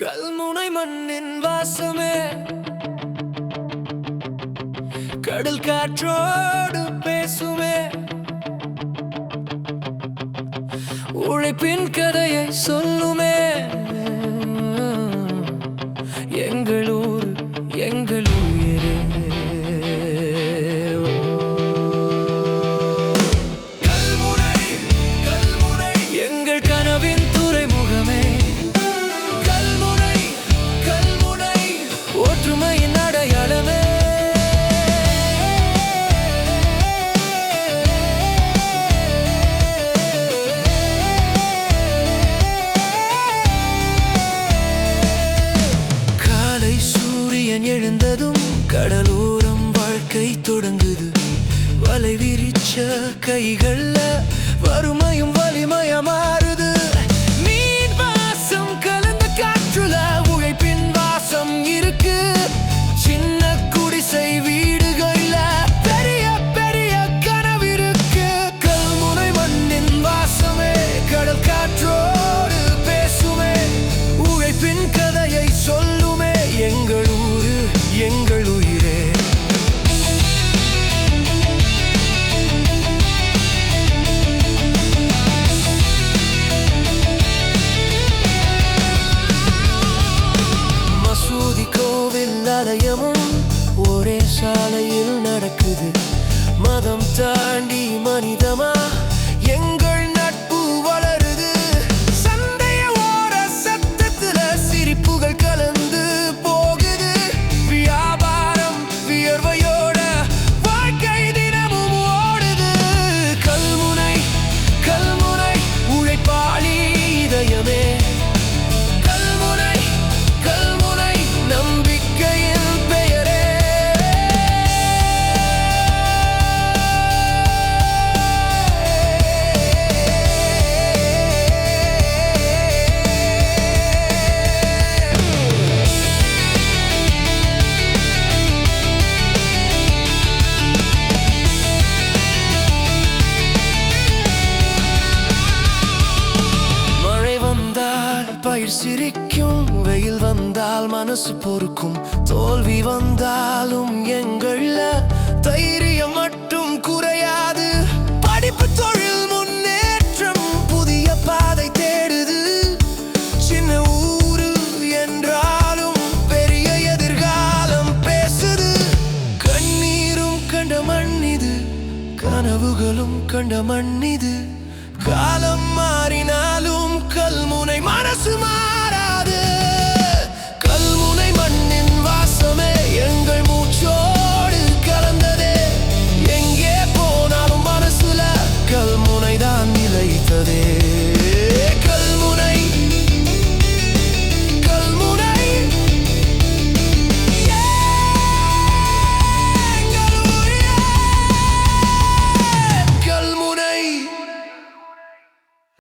கல்முனை மண்ணின் வாசமே கடல் காற்றோடு பேசுமே உழைப்பின் கதையை சொல்லுமே எங்கள் ஊர் எங்கள் உயிரே கல்முனை கல்முனை எங்கள் கனவின் துறைமுகமே கல்முனை கல்முனை ஒற்றுமையின் அடையாளமே எழுந்ததும் கடலோரம் வாழ்க்கை தொடங்குது வலை விரிச்ச கைகள்ல வறுமையும் வலிமையா மாறுது மீன் வாசம் கலந்த காற்றுல உழைப்பின் வாசம் இருக்கு சின்ன குடிசை வீடுகள்ல பெரிய பெரிய கனவிருக்கு கல்முனை மண்ணின் வாசமே கடல் காற்றோடு பேசுமே உழைப்பின் கதையை சொல்லுமே எங்கள் எங்கள் உயிரே மசூதி கோவில் ஆலயமும் ஒரே சாலையில் நடக்குது மதம் தாண்டி மனிதமா எங்கள் நட்பு வளருது சந்தைய ஓர சத்தத்துல சிரிப்புகள் கலந்து பயிர் சிரிக்கும் வெயில் வந்தால் மனசு பொறுக்கும் தோல்வி வந்தாலும் எங்கள தைரியம் மட்டும் குறையாது படிப்பு தொழில் முன்னேற்றம் புதிய பாதை தேடுது சின்ன ஊரு என்றாலும் பெரிய எதிர்காலம் பேசுது கண்ணீரும் கண்ட மண்ணிது கனவுகளும் கண்ட மண்ணிது காலம் மாறினாலும் கல்முனை மனசு